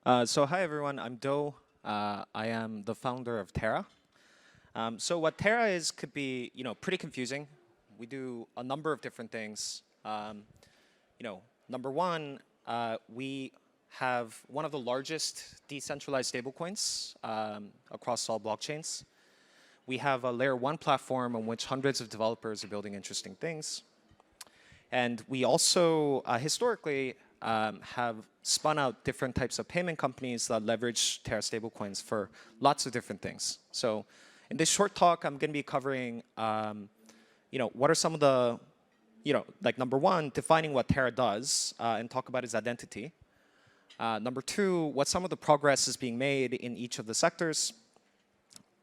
So hi everyone, I'm Do. I am the founder of Terra. So what Terra is could be, pretty confusing. We do a number of different things. Number one, we have one of the largest decentralized stablecoins across all blockchains. We have a layer 1 platform on which hundreds of developers are building interesting things. And we also historically have spun out different types of payment companies that leverage Terra stablecoins for lots of different things. So in this short talk, I'm going to be covering, what are some of the, number one, defining what Terra does and talk about its identity. Number two, what some of the progress is being made in each of the sectors.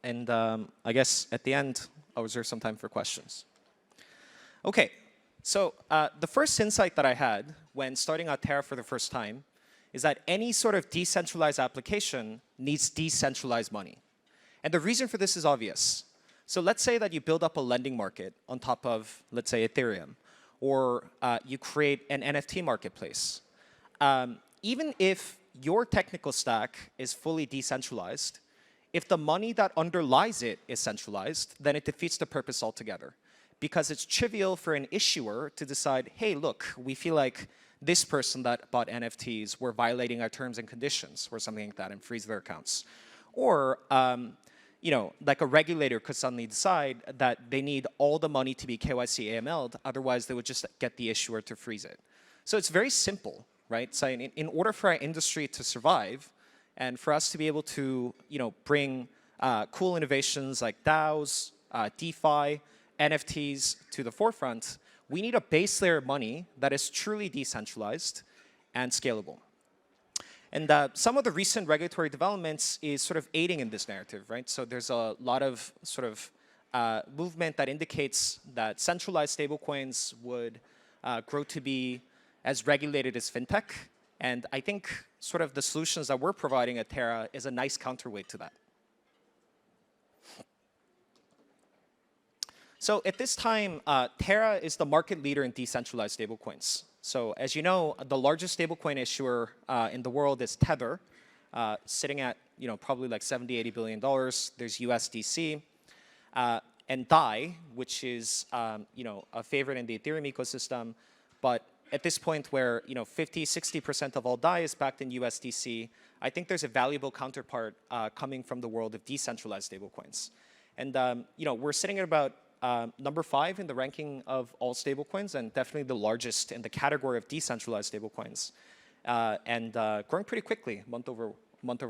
And I guess at the end, I'll reserve some time for questions. OK, so the first insight that I had when starting out Terra for the first time is that any sort of decentralized application needs decentralized money. And the reason for this is obvious. So let's say that you build up a lending market on top of, let's say, Ethereum, or you create an NFT marketplace. Even if your technical stack is fully decentralized, if the money that underlies it is centralized, then it defeats the purpose altogether. Because it's trivial for an issuer to decide, hey, look, we feel like this person that bought NFTs were violating our terms and conditions or something like that and freeze their accounts. Or like a regulator could suddenly decide that they need all the money to be KYC AML'd, otherwise they would just get the issuer to freeze it. So it's very simple, right? So in order for our industry to survive, and for us to be able to bring cool innovations like DAOs, DeFi, NFTs to the forefront, we need a base layer of money that is truly decentralized and scalable. And some of the recent regulatory developments is sort of aiding in this narrative, right? So there's a lot of sort of movement that indicates that centralized stablecoins would grow to be as regulated as fintech. And I think sort of the solutions that we're providing at Terra is a nice counterweight to that. So at this time, Terra is the market leader in decentralized stablecoins. So as you know, the largest stablecoin issuer in the world is Tether, sitting at probably like $70–80 billion. There's USDC. And DAI, which is a favorite in the Ethereum ecosystem. But at this point where 50–60% of all DAI is backed in USDC, I think there's a valuable counterpart coming from the world of decentralized stablecoins. And we're sitting at about number 5 in the ranking of all stablecoins, and definitely the largest in the category of decentralized stablecoins, and growing pretty quickly month over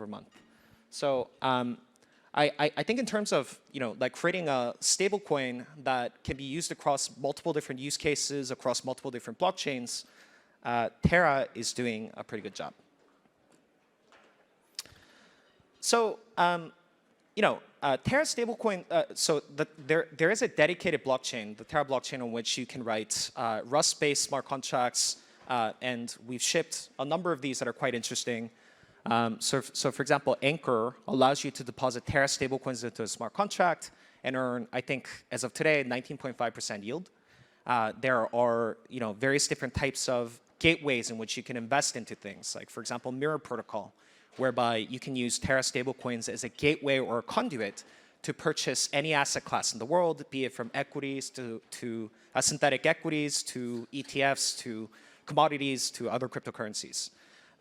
month. So I think in terms of like creating a stablecoin that can be used across multiple different use cases, across multiple different blockchains, Terra is doing a pretty good job. So Terra stablecoin, so there is a dedicated blockchain, the Terra blockchain, on which you can write Rust-based smart contracts, and we've shipped a number of these that are quite interesting. So for example, Anchor allows you to deposit Terra stablecoins into a smart contract and earn, I think, as of today, 19.5% yield. There are various different types of gateways in which you can invest into things, like, for example, Mirror Protocol, whereby you can use Terra stablecoins as a gateway or a conduit to purchase any asset class in the world, be it from equities to synthetic equities, to ETFs, to commodities, to other cryptocurrencies.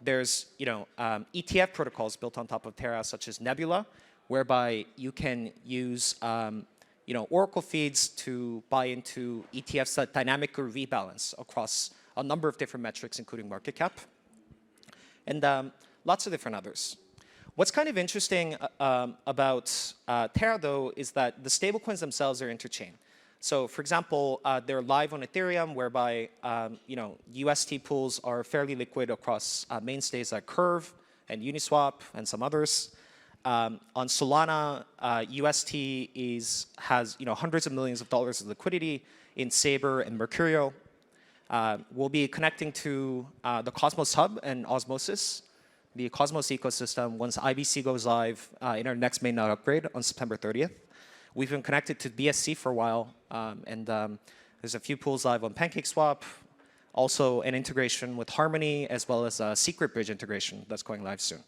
There's ETF protocols built on top of Terra, such as Nebula, whereby you can use Oracle feeds to buy into ETFs that dynamically rebalance across a number of different metrics, including market cap. And lots of different others. What's kind of interesting about Terra, though, is that the stablecoins themselves are interchain. So, for example, they're live on Ethereum, whereby UST pools are fairly liquid across mainstays like Curve and Uniswap and some others. On Solana, UST has hundreds of millions of dollars of liquidity in Saber and Mercurial. We'll be connecting to the Cosmos Hub and Osmosis, the Cosmos ecosystem, once IBC goes live in our next mainnet upgrade on September 30th. We've been connected to BSC for a while, and there's a few pools live on PancakeSwap, also an integration with Harmony, as well as a secret bridge integration that's going live soon.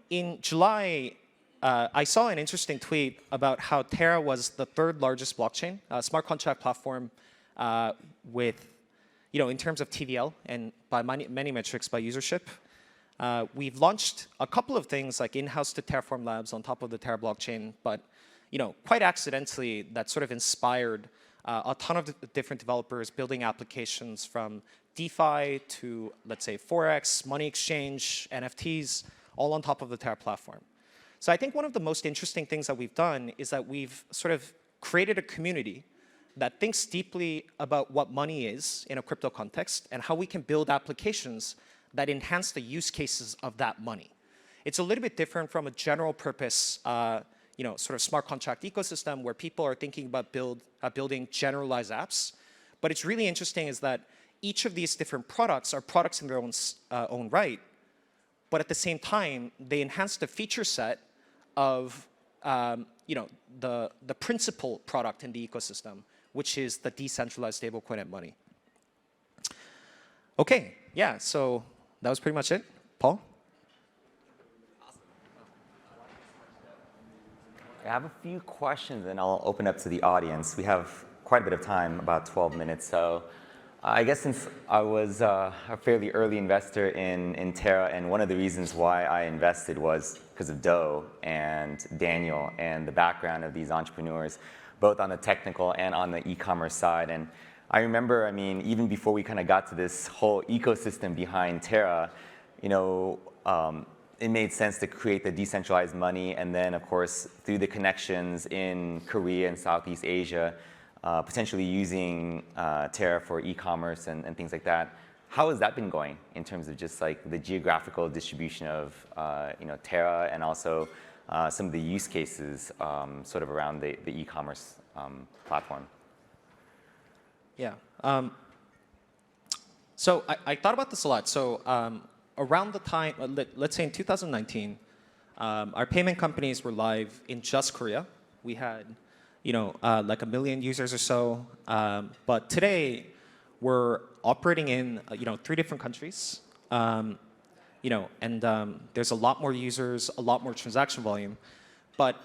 In July, I saw an interesting tweet about how Terra was the third largest blockchain, smart contract platform with, in terms of TVL and by many metrics by usership. We've launched a couple of things like in-house to Terraform labs on top of the Terra blockchain, but quite accidentally that sort of inspired a ton of different developers building applications from DeFi to, let's say, Forex, money exchange, NFTs, all on top of the Terra platform. So I think one of the most interesting things that we've done is that we've sort of created a community that thinks deeply about what money is in a crypto context and how we can build applications that enhance the use cases of that money. It's a little bit different from a general purpose sort of smart contract ecosystem where people are thinking about building generalized apps. But it's really interesting is that each of these different products are products in their own right. But at the same time, they enhance the feature set of the principal product in the ecosystem, which is the decentralized stablecoin and money. OK, yeah, so that was pretty much it. Paul? I have a few questions, and I'll open up to the audience. We have quite a bit of time, about 12 minutes. So I guess since I was a fairly early investor in Terra, and one of the reasons why I invested was because of Doe and Daniel and the background of these entrepreneurs, both on the technical and on the e-commerce side. And I remember, even before we kind of got to this whole ecosystem behind Terra, it made sense to create the decentralized money, and then, of course, through the connections in Korea and Southeast Asia, potentially using Terra for e-commerce and things like that. How has that been going in terms of just like the geographical distribution of Terra and also some of the use cases sort of around the e-commerce platform? Yeah. So I thought about this a lot. So around the time, let's say in 2019, our payment companies were live in just Korea. We had like 1 million users or so. But today, we're operating in 3 different countries. And there's a lot more users, a lot more transaction volume. But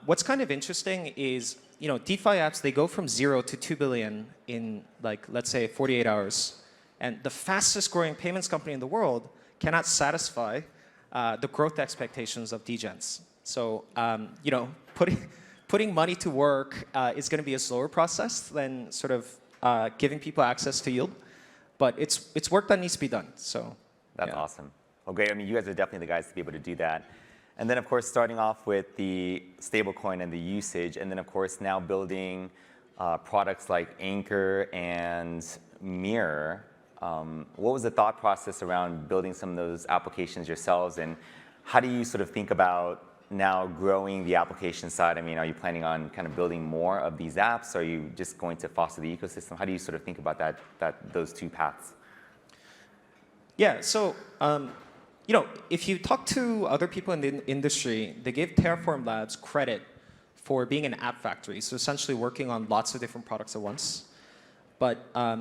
what's kind of interesting is DeFi apps, they go from 0 to 2 billion in let's say 48 hours. And the fastest growing payments company in the world cannot satisfy the growth expectations of degens. So putting money to work is going to be a slower process than sort of giving people access to yield. But it's work that needs to be done. So that's awesome. Well, great. You guys are definitely the guys to be able to do that. And then, of course, starting off with the stablecoin and the usage, and then, of course, now building products like Anchor and Mirror. What was the thought process around building some of those applications yourselves, and how do you sort of think about now growing the application side? Are you planning on kind of building more of these apps? Are you just going to foster the ecosystem? How do you sort of think about those 2 paths? Yeah, so if you talk to other people in the industry, they give Terraform Labs credit for being an app factory, so essentially working on lots of different products at once. But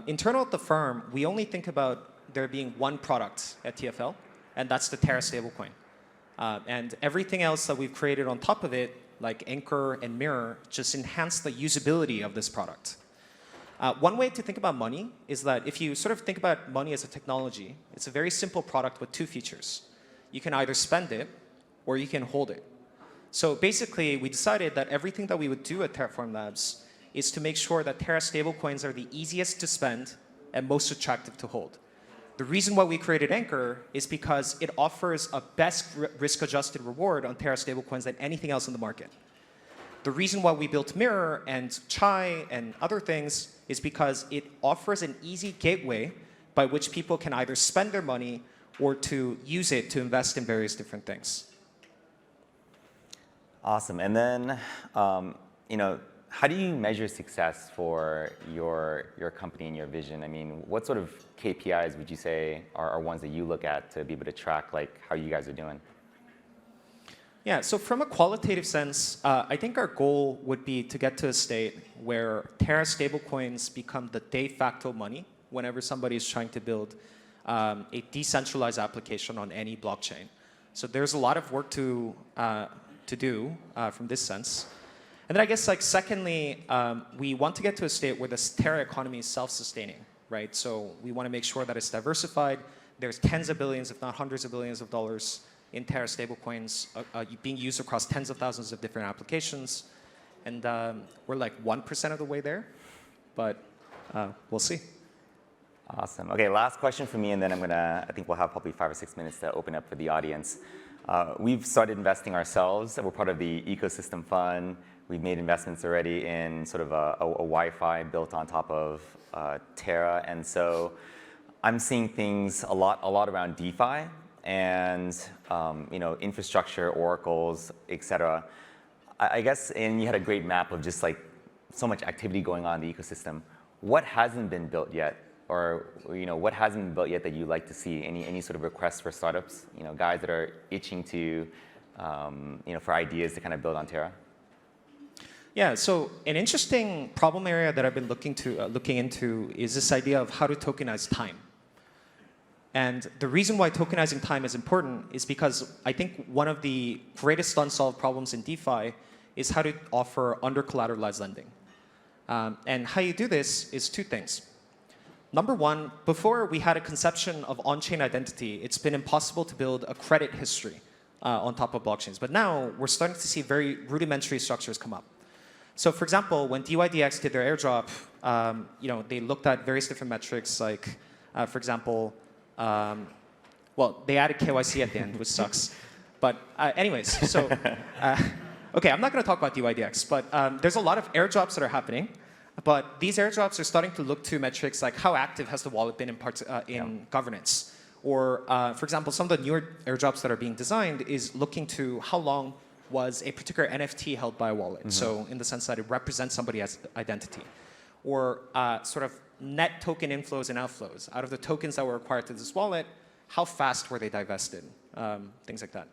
internal at the firm, we only think about there being one product at TFL, and that's the Terra stablecoin. And everything else that we've created on top of it, like Anchor and Mirror, just enhance the usability of this product. One way to think about money is that if you sort of think about money as a technology, it's a very simple product with 2 features. You can either spend it or you can hold it. So basically, we decided that everything that we would do at Terraform Labs is to make sure that Terra stablecoins are the easiest to spend and most attractive to hold. The reason why we created Anchor is because it offers a best risk-adjusted reward on Terra stablecoins than anything else in the market. The reason why we built Mirror and Chai and other things is because it offers an easy gateway by which people can either spend their money or to use it to invest in various different things. Awesome. And then, how do you measure success for your company and your vision? What sort of KPIs would you say are ones that you look at to be able to track how you guys are doing? Yeah, so from a qualitative sense, I think our goal would be to get to a state where Terra stablecoins become the de facto money whenever somebody is trying to build a decentralized application on any blockchain. So there's a lot of work to do from this sense. And then I guess, like, secondly, we want to get to a state where this Terra economy is self-sustaining, right? So we want to make sure that it's diversified. There's tens of billions, if not hundreds of billions of dollars in Terra stablecoins being used across tens of thousands of different applications. And we're like 1% of the way there, but we'll see. Awesome. Okay, last question for me, and then I think we'll have probably 5 or 6 minutes to open up for the audience. We've started investing ourselves. We're part of the ecosystem fund. We've made investments already in sort of a Wi-Fi built on top of Terra. And so I'm seeing things a lot around DeFi and infrastructure, oracles, et cetera. I guess, and you had a great map of just like so much activity going on in the ecosystem. What hasn't been built yet? Or what hasn't been built yet that you'd like to see? Any sort of requests for startups? Guys that are itching to, for ideas to kind of build on Terra. Yeah. So an interesting problem area that I've been looking into is this idea of how to tokenize time. And the reason why tokenizing time is important is because I think one of the greatest unsolved problems in DeFi is how to offer under-collateralized lending. And how you do this is two things. Number one, before we had a conception of on-chain identity, it's been impossible to build a credit history on top of blockchains. But now we're starting to see very rudimentary structures come up. So for example, when DYDX did their airdrop, they looked at various different metrics, like, for example, they added KYC at the end, which sucks. But anyways, so, okay, I'm not going to talk about DYDX, but there's a lot of airdrops that are happening. But these airdrops are starting to look to metrics like how active has the wallet been in governance. Or, for example, some of the newer airdrops that are being designed is looking to how long was a particular NFT held by a wallet. Mm-hmm. So in the sense that it represents somebody's identity. Or sort of net token inflows and outflows. Out of the tokens that were acquired to this wallet, how fast were they divested? Things like that.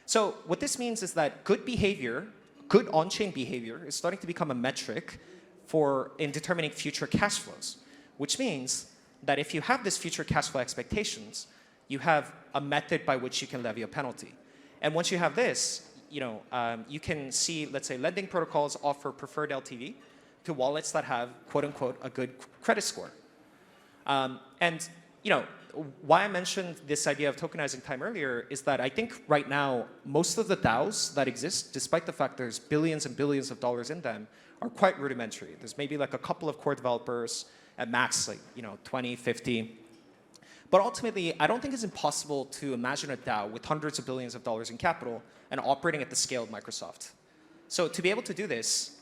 So what this means is that good behavior, good on-chain behavior is starting to become a metric in determining future cash flows, which means that if you have this future cash flow expectations, you have a method by which you can levy a penalty. And once you have this, you can see, let's say, lending protocols offer preferred LTV to wallets that have, quote unquote, a good credit score. And why I mentioned this idea of tokenizing time earlier is that I think right now, most of the DAOs that exist, despite the fact there's billions and billions of dollars in them, are quite rudimentary. There's maybe like a couple of core developers at max, like 20, 50. But ultimately, I don't think it's impossible to imagine a DAO with hundreds of billions of dollars in capital and operating at the scale of Microsoft. So to be able to do this,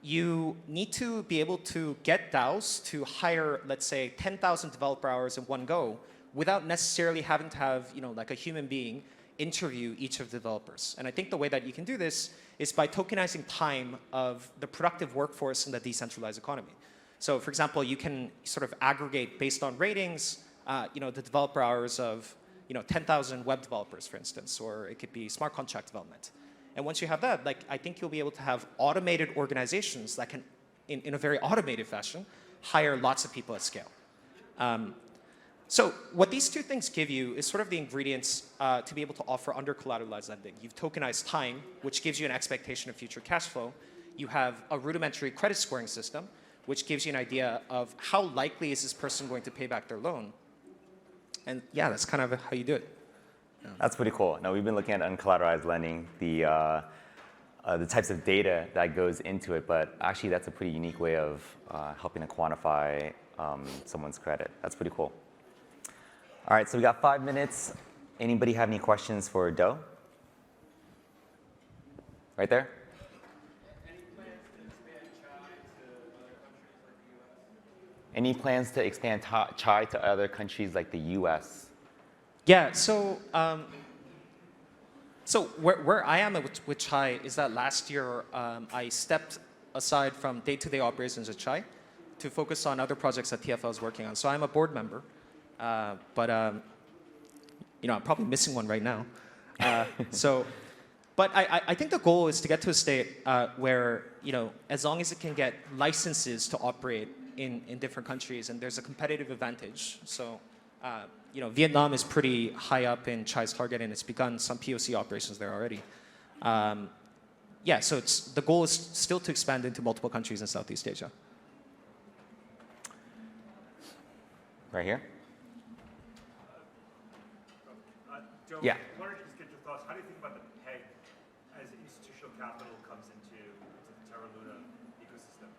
you need to be able to get DAOs to hire, let's say, 10,000 developer hours in one go without necessarily having to have like a human being interview each of the developers. And I think the way that you can do this is by tokenizing time of the productive workforce in the decentralized economy. So for example, you can sort of aggregate based on ratings, the developer hours of 10,000 web developers, for instance, or it could be smart contract development. And once you have that, I think you'll be able to have automated organizations that can, in a very automated fashion, hire lots of people at scale. So what these two things give you is sort of the ingredients to be able to offer under-collateralized lending. You've tokenized time, which gives you an expectation of future cash flow. You have a rudimentary credit scoring system, which gives you an idea of how likely is this person going to pay back their loan. And yeah, that's kind of how you do it. Yeah. That's pretty cool. Now, we've been looking at uncollateralized lending, the types of data that goes into it, but actually that's a pretty unique way of helping to quantify someone's credit. That's pretty cool. All right, so we got 5 minutes. Anybody have any questions for Do? Right there? Any plans to expand Chai to other countries like the US? Yeah, so where I am with Chai is that last year I stepped aside from day-to-day operations at Chai to focus on other projects that TFL is working on. So I'm a board member, but I'm probably missing one right now. So But I think the goal is to get to a state where, as long as it can get licenses to operate in different countries, and there's a competitive advantage. So, Vietnam is pretty high up in Chai's target, and it's begun some POC operations there already. Yeah, so the goal is still to expand into multiple countries in Southeast Asia. Right here? Joe, Yeah. I wanted to just get your thoughts. How do you think about the peg as institutional capital comes into the Terra Luna ecosystem?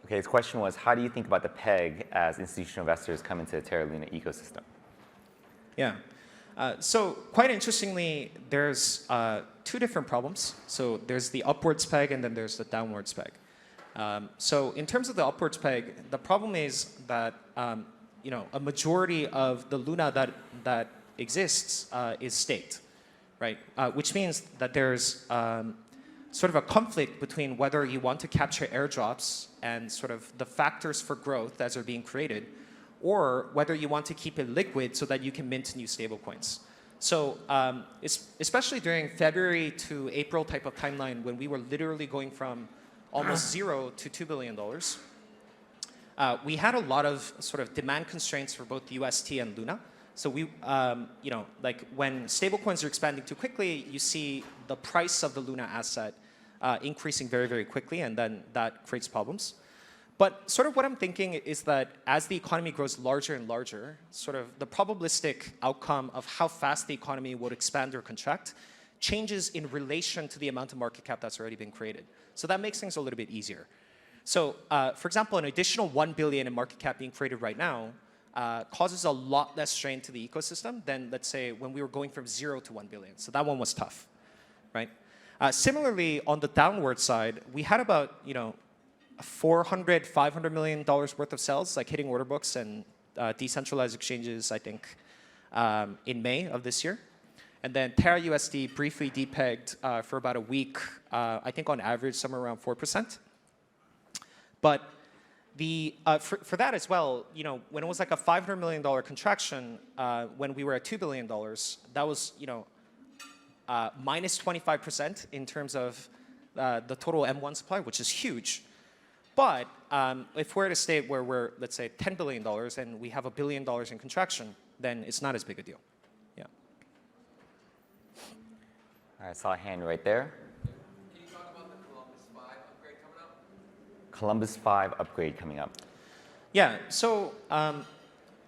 Okay, his question was, how do you think about the peg as institutional investors come into the Terra Luna ecosystem? Yeah. So quite interestingly, there's two different problems. So there's the upwards peg, and then there's the downwards peg. So in terms of the upwards peg, the problem is that a majority of the Luna that exists is staked, right? Which means that there's sort of a conflict between whether you want to capture airdrops and sort of the factors for growth as they're being created, or whether you want to keep it liquid so that you can mint new stablecoins. So especially during February to April type of timeline, when we were literally going from almost $0 to $2 billion, we had a lot of sort of demand constraints for both UST and Luna. So we, like when stablecoins are expanding too quickly, you see the price of the Luna asset increasing very, very quickly, and then that creates problems. But sort of what I'm thinking is that as the economy grows larger and larger, sort of the probabilistic outcome of how fast the economy would expand or contract changes in relation to the amount of market cap that's already been created. So that makes things a little bit easier. So for example, an additional 1 billion in market cap being created right now causes a lot less strain to the ecosystem than, let's say, when we were going from 0 to 1 billion. So that one was tough, right? Similarly, on the downward side, we had about, $500 million worth of sales, like hitting order books and decentralized exchanges, I think, in May of this year. And then Terra USD briefly depegged for about a week, I think on average somewhere around 4%. But for that as well, when it was like a $500 million contraction, when we were at $2 billion, that was, minus 25% in terms of the total M1 supply, which is huge. But if we're at a state where we're, let's say, $10 billion and we have $1 billion in contraction, then it's not as big a deal. Yeah. All right, I saw a hand right there. Can you talk about the Columbus 5 upgrade coming up? Columbus 5 upgrade coming up. Yeah, so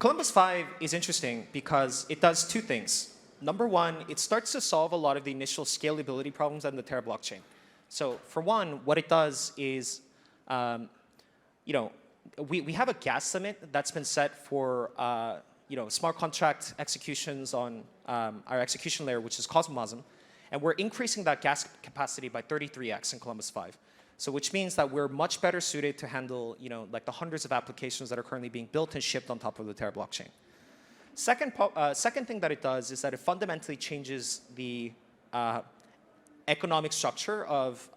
Columbus 5 is interesting because it does two things. Number one, it starts to solve a lot of the initial scalability problems on the Terra blockchain. So for one, what it does is, we have a gas limit that's been set for, smart contract executions on our execution layer, which is Cosmosm. And we're increasing that gas capacity by 33x in Columbus 5. So which means that we're much better suited to handle, like the hundreds of applications that are currently being built and shipped on top of the Terra blockchain. Second thing that it does is that it fundamentally changes the economic structure of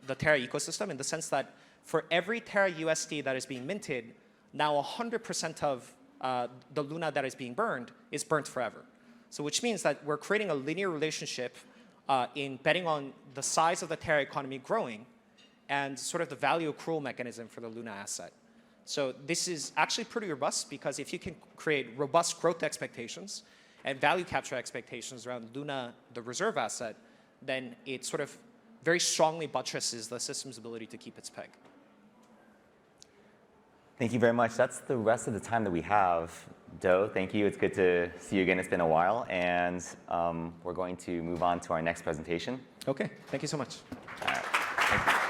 the Terra ecosystem, in the sense that for every Terra USD that is being minted, now 100% of the Luna that is being burned is burnt forever. So which means that we're creating a linear relationship in betting on the size of the Terra economy growing and sort of the value accrual mechanism for the Luna asset. So this is actually pretty robust, because if you can create robust growth expectations and value capture expectations around Luna, the reserve asset, then it sort of very strongly buttresses the system's ability to keep its peg. Thank you very much. That's the rest of the time that we have. Do, thank you. It's good to see you again. It's been a while. And we're going to move on to our next presentation. OK, thank you so much. All right. Thank you.